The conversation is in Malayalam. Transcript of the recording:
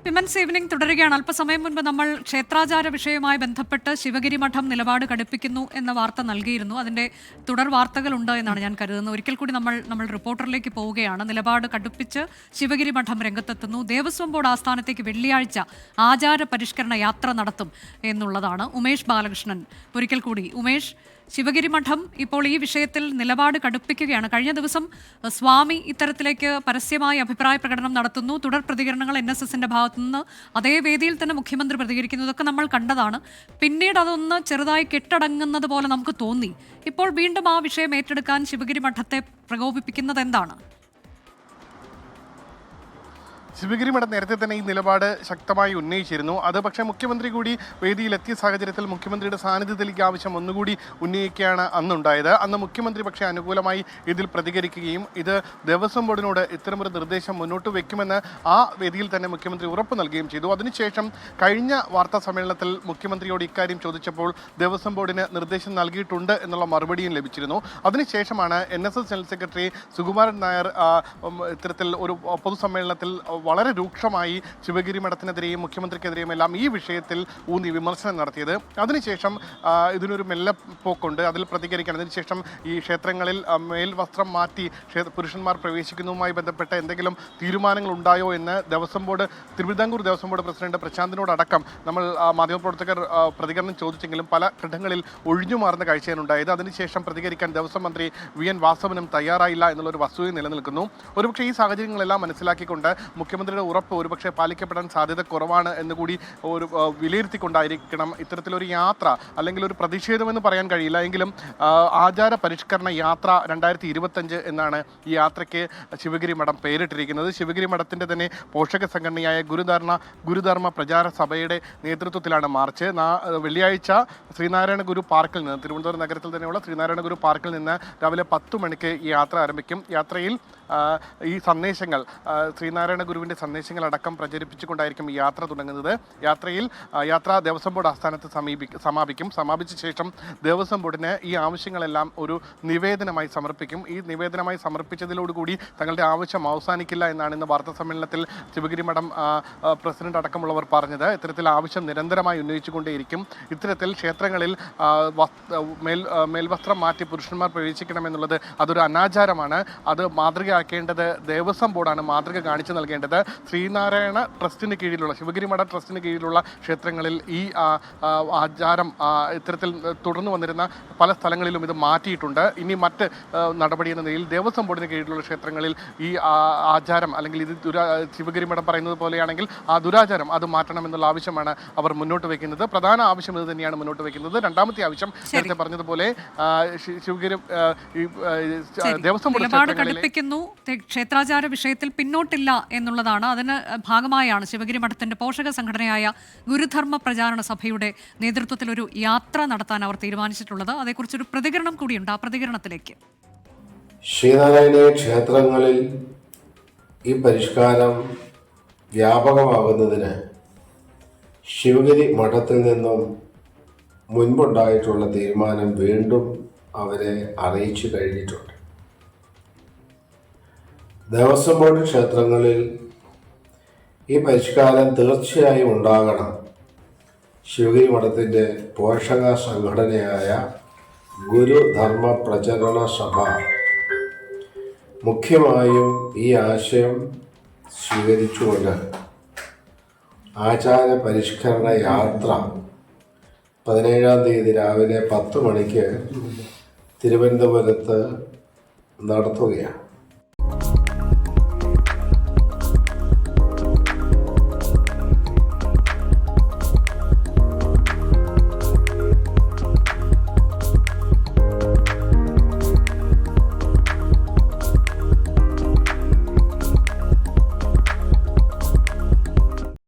വിമൻസ് ഈവനിംഗ് തുടരുകയാണ്. അല്പസമയം മുൻപ് നമ്മൾ ക്ഷേത്രാചാര വിഷയവുമായി ബന്ധപ്പെട്ട് ശിവഗിരി മഠം നിലപാട് കടുപ്പിക്കുന്നു എന്ന വാർത്ത നൽകിയിരുന്നു. അതിന്റെ തുടർ വാർത്തകളുണ്ട് എന്നാണ് ഞാൻ കരുതുന്നത്. ഒരിക്കൽ കൂടി നമ്മൾ റിപ്പോർട്ടറിലേക്ക് പോവുകയാണ്. നിലപാട് കടുപ്പിച്ച് ശിവഗിരി മഠം രംഗത്തെത്തുന്നു. ദേവസ്വം ബോർഡ് ആസ്ഥാനത്തേക്ക് വെള്ളിയാഴ്ച ആചാര പരിഷ്കരണ യാത്ര നടത്തും എന്നുള്ളതാണ്. ഉമേഷ് ബാലകൃഷ്ണൻ ഒരിക്കൽ കൂടി. ഉമേഷ്, ശിവഗിരി മഠം ഇപ്പോൾ ഈ വിഷയത്തിൽ നിലപാട് കടുപ്പിക്കുകയാണ്. കഴിഞ്ഞ ദിവസം സ്വാമി ഇത്തരത്തിലേക്ക് പരസ്യമായി അഭിപ്രായ പ്രകടനം നടത്തുന്നു. തുടർ പ്രതികരണങ്ങൾ NSSന്റെ ഭാഗത്തുനിന്ന് അതേ വേദിയിൽ തന്നെ മുഖ്യമന്ത്രി പ്രതികരിക്കുന്നതൊക്കെ നമ്മൾ കണ്ടതാണ്. പിന്നീട് അതൊന്ന് ചെറുതായി കെട്ടടങ്ങുന്നത് പോലെ നമുക്ക് തോന്നി. ഇപ്പോൾ വീണ്ടും ആ വിഷയം ഏറ്റെടുക്കാൻ ശിവഗിരി മഠത്തെ പ്രകോപിപ്പിക്കുന്നത് എന്താണ്? ശിവഗിരി മഠം നേരത്തെ തന്നെ ഈ നിലപാട് ശക്തമായി ഉന്നയിച്ചിരുന്നു. അത് പക്ഷേ മുഖ്യമന്ത്രി കൂടി വേദിയിലെത്തിയ സാഹചര്യത്തിൽ മുഖ്യമന്ത്രിയുടെ സാന്നിധ്യത്തിലേക്ക് ആവശ്യം ഒന്നുകൂടി ഉന്നയിക്കുകയാണ് അന്നുണ്ടായത്. അന്ന് മുഖ്യമന്ത്രി പക്ഷേ അനുകൂലമായി ഇതിൽ പ്രതികരിക്കുകയും ഇത് ദേവസ്വം ബോർഡിനോട് ഇത്തരമൊരു നിർദ്ദേശം മുന്നോട്ട് വയ്ക്കുമെന്ന് ആ വേദിയിൽ തന്നെ മുഖ്യമന്ത്രി ഉറപ്പ് നൽകുകയും ചെയ്തു. അതിനുശേഷം കഴിഞ്ഞ വാർത്താ സമ്മേളനത്തിൽ മുഖ്യമന്ത്രിയോട് ഇക്കാര്യം ചോദിച്ചപ്പോൾ ദേവസ്വം ബോർഡിന് നിർദ്ദേശം നൽകിയിട്ടുണ്ട് എന്നുള്ള മറുപടിയും ലഭിച്ചിരുന്നു. അതിനുശേഷമാണ് NSS general secretary Sukumaran Nair ഇത്തരത്തിൽ ഒരു പൊതുസമ്മേളനത്തിൽ വളരെ രൂക്ഷമായി ശിവഗിരി മഠത്തിനെതിരെയും മുഖ്യമന്ത്രിക്കെതിരെയും എല്ലാം ഈ വിഷയത്തിൽ ഊന്നി വിമർശനം നടത്തിയത്. അതിനുശേഷം ഇതിനൊരു മെല്ലെപ്പോക്കുണ്ട്, അതിൽ പ്രതികരിക്കണം. അതിനുശേഷം ഈ ക്ഷേത്രങ്ങളിൽ മേൽവസ്ത്രം മാറ്റി പുരുഷന്മാർ പ്രവേശിക്കുന്നതുമായി ബന്ധപ്പെട്ട എന്തെങ്കിലും തീരുമാനങ്ങൾ ഉണ്ടായോ എന്ന് Devaswom board, Travancore Devaswom board president പ്രശാന്തിനോടക്കം നമ്മൾ മാധ്യമപ്രവർത്തകർ പ്രതികരണം ചോദിച്ചെങ്കിലും പല ഘട്ടങ്ങളിൽ ഒഴിഞ്ഞുമാറുന്ന കാഴ്ചയാണുണ്ടായത്. അതിനുശേഷം പ്രതികരിക്കാൻ ദേവസ്വം മന്ത്രി VN വാസവനും തയ്യാറായില്ല എന്നുള്ളൊരു വസ്തുത നിലനിൽക്കുന്നു. ഒരുപക്ഷെ ഈ സാഹചര്യങ്ങളെല്ലാം മനസ്സിലാക്കിക്കൊണ്ട് മുഖ്യമന്ത്രിയുടെ ഉറപ്പ് ഒരുപക്ഷെ പാലിക്കപ്പെടാൻ സാധ്യത കുറവാണ് എന്നുകൂടി ഒരു വിലയിരുത്തിക്കൊണ്ടായിരിക്കണം ഇത്തരത്തിലൊരു യാത്ര, അല്ലെങ്കിൽ ഒരു പ്രതിഷേധമെന്ന് പറയാൻ കഴിയില്ല എങ്കിലും ആചാര പരിഷ്കരണ യാത്ര 2025 എന്നാണ് ഈ യാത്രയ്ക്ക് ശിവഗിരി മഠം പേരിട്ടിരിക്കുന്നത്. ശിവഗിരി മഠത്തിൻ്റെ തന്നെ പോഷക സംഘടനയായ ഗുരുധർമ്മ പ്രചാര സഭയുടെ നേതൃത്വത്തിലാണ് മാർച്ച്. വെള്ളിയാഴ്ച ശ്രീനാരായണ ഗുരു പാർക്കിൽ നിന്ന്, തിരുവനന്തപുരം നഗരത്തിൽ തന്നെയുള്ള ശ്രീനാരായണ ഗുരു പാർക്കിൽ നിന്ന് രാവിലെ 10 മണിക്ക് ഈ യാത്ര ആരംഭിക്കും. യാത്രയിൽ ഈ സന്ദേശങ്ങൾ, ശ്രീനാരായണ ഗുരുവിൻ്റെ സന്ദേശങ്ങളടക്കം പ്രചരിപ്പിച്ചുകൊണ്ടായിരിക്കും ഈ യാത്ര തുടങ്ങുന്നത്. യാത്ര ദേവസ്വം ബോർഡ് ആസ്ഥാനത്ത് സമാപിക്കും. സമാപിച്ച ശേഷം ദേവസ്വം ബോർഡിന് ഈ ആവശ്യങ്ങളെല്ലാം ഒരു നിവേദനമായി സമർപ്പിക്കും. ഈ നിവേദനമായി സമർപ്പിച്ചതിലോടുകൂടി തങ്ങളുടെ ആവശ്യം അവസാനിക്കില്ല എന്നാണ് ഇന്ന് വാർത്താ സമ്മേളനത്തിൽ ശിവഗിരി മഠം പ്രസിഡന്റ് അടക്കമുള്ളവർ പറഞ്ഞത്. ഇത്തരത്തിൽ ആവശ്യം നിരന്തരമായി ഉന്നയിച്ചുകൊണ്ടേയിരിക്കും. ഇത്തരത്തിൽ ക്ഷേത്രങ്ങളിൽ മേൽവസ്ത്രം മാറ്റി പുരുഷന്മാർ പ്രവേശിക്കണമെന്നുള്ളത് അതൊരു അനാചാരമാണ്. അത് മാതൃകയാക്കേണ്ടത് ദേവസ്വം ബോർഡാണ് മാതൃക കാണിച്ചു നൽകേണ്ടത്. ശ്രീനാരായണ ട്രസ്റ്റിന് കീഴിലുള്ള, ശിവഗിരി മഠ ട്രസ്റ്റിന് കീഴിലുള്ള ക്ഷേത്രങ്ങളിൽ ഈ ആചാരം ഇത്തരത്തിൽ തുടർന്നു വന്നിരുന്ന പല സ്ഥലങ്ങളിലും ഇത് മാറ്റിയിട്ടുണ്ട്. ഇനി മറ്റ് നടപടി എന്ന നിലയിൽ ദേവസ്വം ബോർഡിന് കീഴിലുള്ള ക്ഷേത്രങ്ങളിൽ ഈ ആചാരം, അല്ലെങ്കിൽ ഇത് ശിവഗിരി മഠം പറയുന്നത് പോലെയാണെങ്കിൽ ആ ദുരാചാരം അത് മാറ്റണമെന്നുള്ള ആവശ്യമാണ് അവർ മുന്നോട്ട് വയ്ക്കുന്നത്. പ്രധാന ആവശ്യം ഇത് തന്നെയാണ് മുന്നോട്ട് വയ്ക്കുന്നത്. രണ്ടാമത്തെ ആവശ്യം നേരത്തെ പറഞ്ഞതുപോലെ ശിവഗിരി ദേവസ്വം ബോർഡ് ക്ഷേത്രാചാര വിഷയത്തിൽ പിന്നോട്ടില്ല എന്നുള്ളതാണ്. അതിന് ഭാഗമായാണ് ശിവഗിരി മഠത്തിന്റെ പോഷക സംഘടനയായ ഗുരുധർമ്മ പ്രചാരണ സഭയുടെ നേതൃത്വത്തിൽ ഒരു യാത്ര നടത്താൻ അവർ തീരുമാനിച്ചിട്ടുള്ളത്. അതേക്കുറിച്ചൊരു പ്രതികരണം കൂടിയുണ്ട്. ആ പ്രതികരണത്തിലേക്ക്. ശ്രീനാരായണ ക്ഷേത്രങ്ങളിൽ ഈ പരിഷ്കാരം വ്യാപകമാകുന്നതിന് ശിവഗിരി മഠത്തിൽ നിന്നും മുൻപുണ്ടായിട്ടുള്ള തീരുമാനം വീണ്ടും അവരെ അറിയിച്ചു കഴിഞ്ഞിട്ടുണ്ട്. ദേവസ്വം ബോർഡ് ക്ഷേത്രങ്ങളിൽ ഈ പരിഷ്കാരം തീർച്ചയായും ഉണ്ടാകണം. ശിവഗിരി മഠത്തിൻ്റെ പോഷക സംഘടനയായ ഗുരുധർമ്മ പ്രചരണ സഭ മുഖ്യമായും ഈ ആശയം സ്വീകരിച്ചുകൊണ്ട് ആചാര പരിഷ്കരണ യാത്ര 17-ാം തീയതി രാവിലെ 10 മണിക്ക് തിരുവനന്തപുരത്ത് നടത്തുകയാണ്.